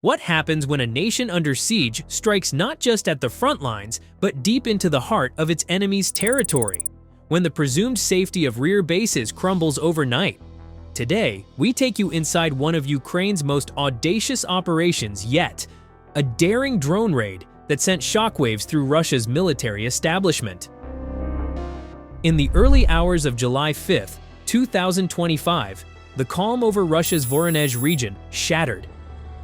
What happens when a nation under siege strikes not just at the front lines, but deep into the heart of its enemy's territory? When the presumed safety of rear bases crumbles overnight? Today, we take you inside one of Ukraine's most audacious operations yet, a daring drone raid that sent shockwaves through Russia's military establishment. In the early hours of July 5, 2025, the calm over Russia's Voronezh region shattered.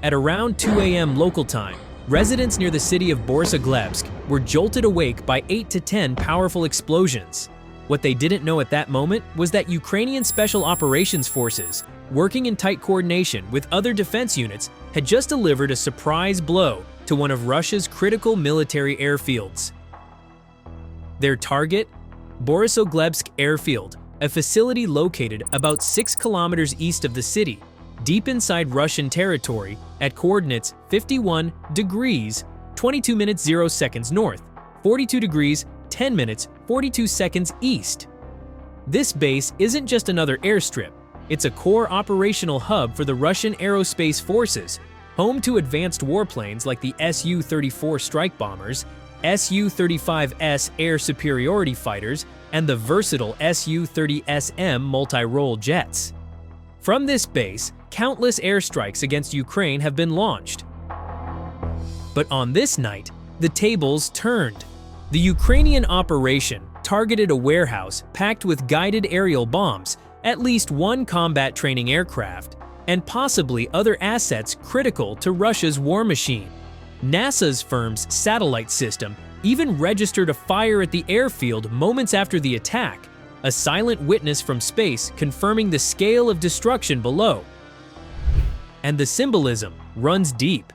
At around 2 a.m. local time, residents near the city of Borisoglebsk were jolted awake by 8 to 10 powerful explosions. What they didn't know at that moment was that Ukrainian Special Operations Forces, working in tight coordination with other defense units, had just delivered a surprise blow to one of Russia's critical military airfields. Their target? Borisoglebsk Airfield, a facility located about 6 kilometers east of the city, deep inside Russian territory at coordinates 51 degrees, 22 minutes 0 seconds north, 42 degrees, 10 minutes, 42 seconds east. This base isn't just another airstrip, it's a core operational hub for the Russian aerospace forces, home to advanced warplanes like the Su-34 strike bombers, Su-35S air superiority fighters, and the versatile Su-30SM multi-role jets. From this base, countless airstrikes against Ukraine have been launched. But on this night, the tables turned. The Ukrainian operation targeted a warehouse packed with guided aerial bombs, at least one combat training aircraft, and possibly other assets critical to Russia's war machine. NASA's firm's satellite system even registered a fire at the airfield moments after the attack, a silent witness from space confirming the scale of destruction below. And the symbolism runs deep.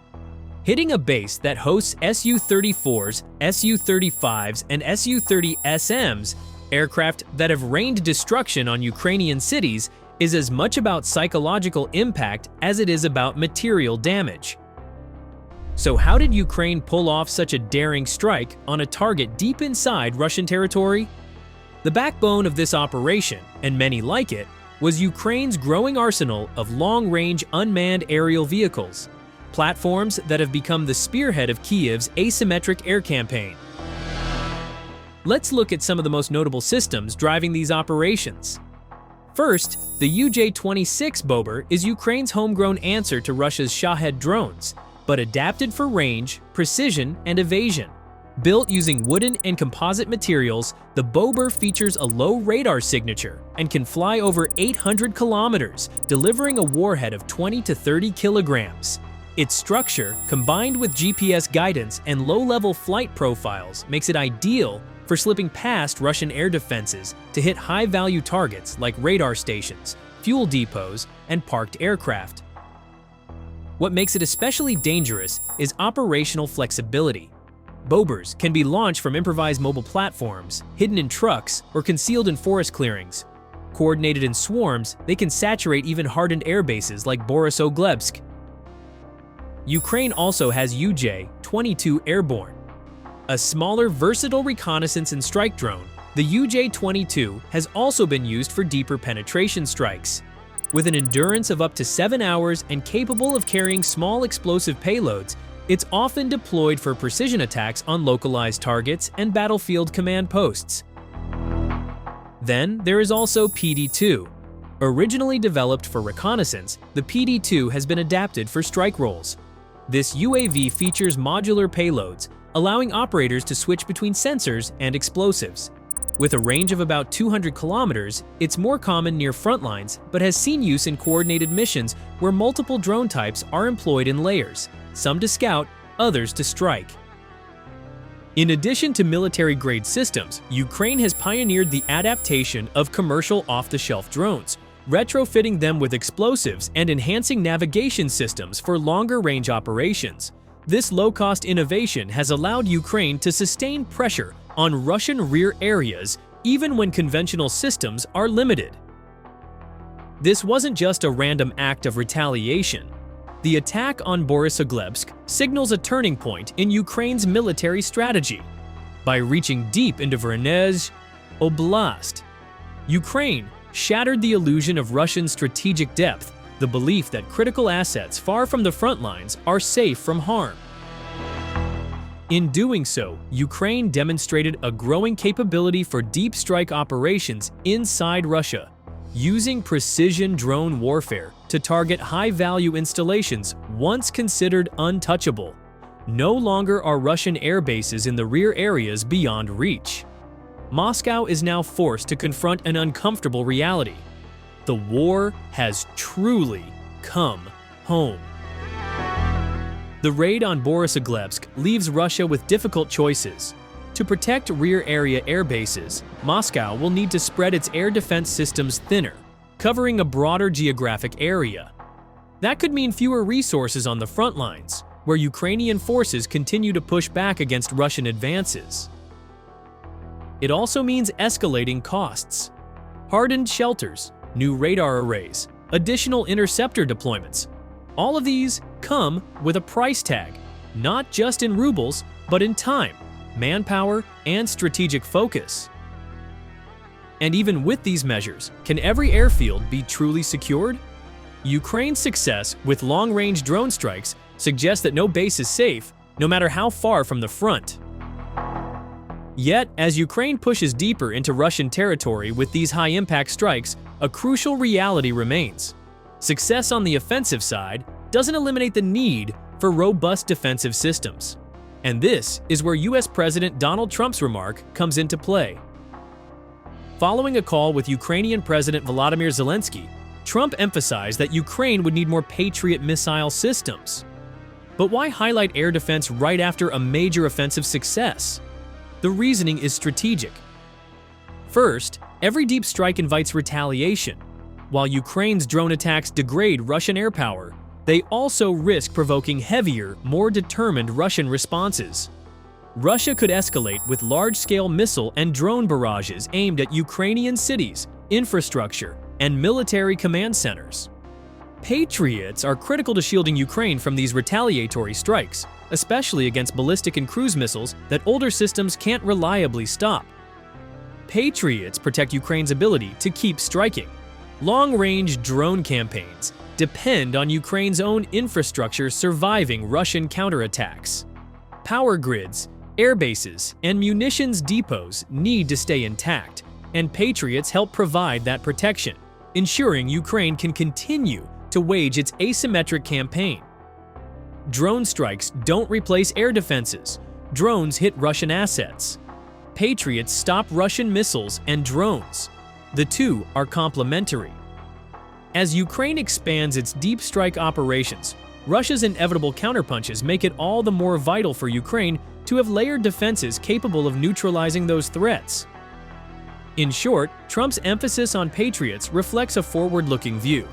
Hitting a base that hosts Su-34s, Su-35s, and Su-30SMs, aircraft that have rained destruction on Ukrainian cities, is as much about psychological impact as it is about material damage. So how did Ukraine pull off such a daring strike on a target deep inside Russian territory? The backbone of this operation, and many like it, was Ukraine's growing arsenal of long-range unmanned aerial vehicles, platforms that have become the spearhead of Kiev's asymmetric air campaign. Let's look at some of the most notable systems driving these operations. First, the UJ-26 Bober is Ukraine's homegrown answer to Russia's Shahed drones, but adapted for range, precision, and evasion. Built using wooden and composite materials, the Bober features a low radar signature and can fly over 800 kilometers, delivering a warhead of 20 to 30 kilograms. Its structure, combined with GPS guidance and low-level flight profiles, makes it ideal for slipping past Russian air defenses to hit high-value targets like radar stations, fuel depots, and parked aircraft. What makes it especially dangerous is operational flexibility. Bobers can be launched from improvised mobile platforms, hidden in trucks, or concealed in forest clearings. Coordinated in swarms, they can saturate even hardened airbases like Borisoglebsk. Ukraine also has UJ-22 Airborne. A smaller, versatile reconnaissance and strike drone, the UJ-22 has also been used for deeper penetration strikes. With an endurance of up to 7 hours and capable of carrying small explosive payloads, it's often deployed for precision attacks on localized targets and battlefield command posts. Then there is also PD-2. Originally developed for reconnaissance, the PD-2 has been adapted for strike roles. This UAV features modular payloads, allowing operators to switch between sensors and explosives. With a range of about 200 kilometers, it's more common near front lines, but has seen use in coordinated missions where multiple drone types are employed in layers, some to scout, others to strike. In addition to military-grade systems, Ukraine has pioneered the adaptation of commercial off-the-shelf drones, retrofitting them with explosives and enhancing navigation systems for longer-range operations. This low-cost innovation has allowed Ukraine to sustain pressure on Russian rear areas even when conventional systems are limited. This wasn't just a random act of retaliation. The attack on Borisoglebsk signals a turning point in Ukraine's military strategy. By reaching deep into Voronezh Oblast, Ukraine shattered the illusion of Russian strategic depth the belief that critical assets far from the front lines are safe from harm. In doing so, Ukraine demonstrated a growing capability for deep strike operations inside Russia, using precision drone warfare to target high-value installations once considered untouchable. No longer are Russian air bases in the rear areas beyond reach. Moscow is now forced to confront an uncomfortable reality. The war has truly come home. The raid on Borisoglebsk leaves Russia with difficult choices. To protect rear area air bases, Moscow will need to spread its air defense systems thinner, covering a broader geographic area. That could mean fewer resources on the front lines, where Ukrainian forces continue to push back against Russian advances. It also means escalating costs. Hardened shelters, new radar arrays, additional interceptor deployments. All of these come with a price tag, not just in rubles, but in time, manpower, and strategic focus. And even with these measures, can every airfield be truly secured? Ukraine's success with long-range drone strikes suggests that no base is safe, no matter how far from the front. Yet, as Ukraine pushes deeper into Russian territory with these high-impact strikes, a crucial reality remains. Success on the offensive side doesn't eliminate the need for robust defensive systems. And this is where US President Donald Trump's remark comes into play. Following a call with Ukrainian President Volodymyr Zelensky, Trump emphasized that Ukraine would need more Patriot missile systems. But why highlight air defense right after a major offensive success? The reasoning is strategic. First, every deep strike invites retaliation. While Ukraine's drone attacks degrade Russian air power, they also risk provoking heavier, more determined Russian responses. Russia could escalate with large-scale missile and drone barrages aimed at Ukrainian cities, infrastructure, and military command centers. Patriots are critical to shielding Ukraine from these retaliatory strikes, especially against ballistic and cruise missiles that older systems can't reliably stop. Patriots protect Ukraine's ability to keep striking. Long-range drone campaigns depend on Ukraine's own infrastructure surviving Russian counterattacks. Power grids, air bases, and munitions depots need to stay intact, and Patriots help provide that protection, ensuring Ukraine can continue to wage its asymmetric campaign. Drone strikes don't replace air defenses. Drones hit Russian assets. Patriots stop Russian missiles and drones. The two are complementary. As Ukraine expands its deep strike operations, Russia's inevitable counterpunches make it all the more vital for Ukraine to have layered defenses capable of neutralizing those threats. In short, Trump's emphasis on Patriots reflects a forward-looking view.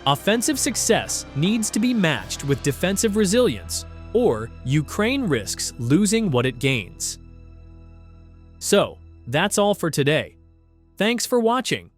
Offensive success needs to be matched with defensive resilience, or Ukraine risks losing what it gains. So, that's all for today. Thanks for watching.